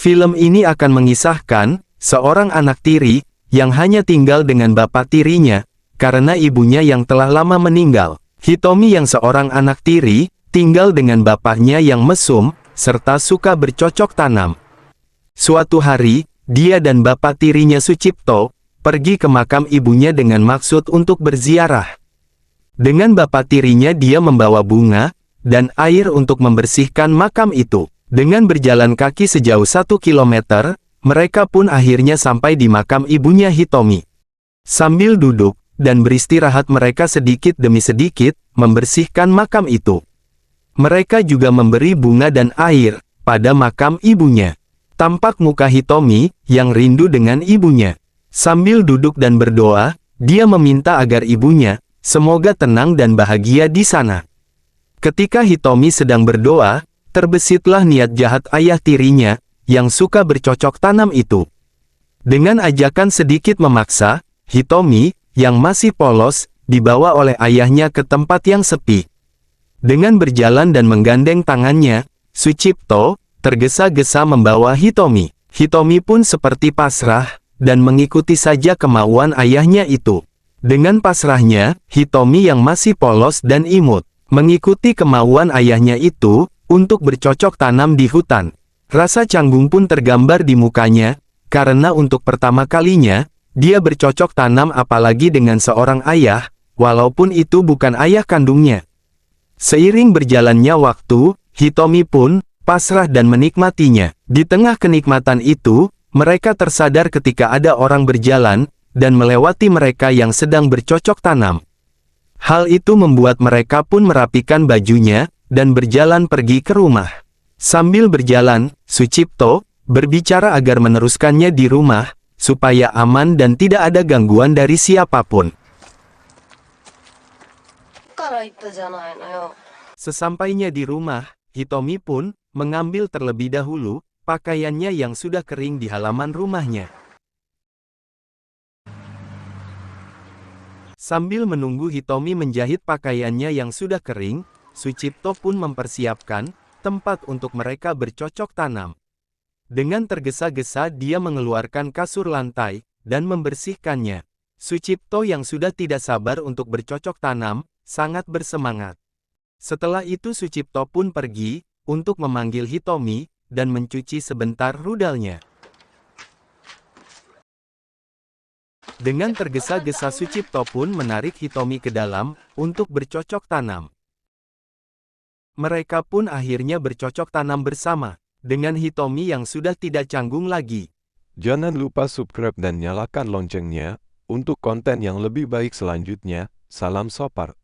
Film ini akan mengisahkan seorang anak tiri yang hanya tinggal dengan bapak tirinya karena ibunya yang telah lama meninggal. Hitomi yang seorang anak tiri tinggal dengan bapaknya yang mesum serta suka bercocok tanam. Suatu hari, dia dan bapak tirinya Sucipto pergi ke makam ibunya dengan maksud untuk berziarah. Dengan bapak tirinya dia membawa bunga dan air untuk membersihkan makam itu. Dengan berjalan kaki sejauh 1 kilometer, mereka pun akhirnya sampai di makam ibunya Hitomi. Sambil duduk dan beristirahat mereka sedikit demi sedikit membersihkan makam itu. Mereka juga memberi bunga dan air pada makam ibunya. Tampak muka Hitomi yang rindu dengan ibunya. Sambil duduk dan berdoa, dia meminta agar ibunya semoga tenang dan bahagia di sana. Ketika Hitomi sedang berdoa, terbesitlah niat jahat ayah tirinya yang suka bercocok tanam itu. Dengan ajakan sedikit memaksa, Hitomi yang masih polos dibawa oleh ayahnya ke tempat yang sepi. Dengan berjalan dan menggandeng tangannya, Sucipto tergesa-gesa membawa Hitomi. Hitomi pun seperti pasrah dan mengikuti saja kemauan ayahnya itu. Dengan pasrahnya, Hitomi yang masih polos dan imut mengikuti kemauan ayahnya itu untuk bercocok tanam di hutan. Rasa canggung pun tergambar di mukanya, karena untuk pertama kalinya, dia bercocok tanam apalagi dengan seorang ayah, walaupun itu bukan ayah kandungnya. Seiring berjalannya waktu, Hitomi pun pasrah dan menikmatinya. Di tengah kenikmatan itu, mereka tersadar ketika ada orang berjalan dan melewati mereka yang sedang bercocok tanam. Hal itu membuat mereka pun merapikan bajunya dan berjalan pergi ke rumah. Sambil berjalan, Sucipto berbicara agar meneruskannya di rumah, supaya aman dan tidak ada gangguan dari siapapun. Sesampainya di rumah, Hitomi pun mengambil terlebih dahulu pakaiannya yang sudah kering di halaman rumahnya. Sambil menunggu Hitomi menjahit pakaiannya yang sudah kering, Sucipto pun mempersiapkan tempat untuk mereka bercocok tanam. Dengan tergesa-gesa dia mengeluarkan kasur lantai dan membersihkannya. Sucipto yang sudah tidak sabar untuk bercocok tanam, sangat bersemangat. Setelah itu Sucipto pun pergi untuk memanggil Hitomi dan mencuci sebentar rudalnya. Dengan tergesa-gesa Sucipto pun menarik Hitomi ke dalam untuk bercocok tanam. Mereka pun akhirnya bercocok tanam bersama, dengan Hitomi yang sudah tidak canggung lagi. Jangan lupa subscribe dan nyalakan loncengnya, untuk konten yang lebih baik selanjutnya. Salam Sopar.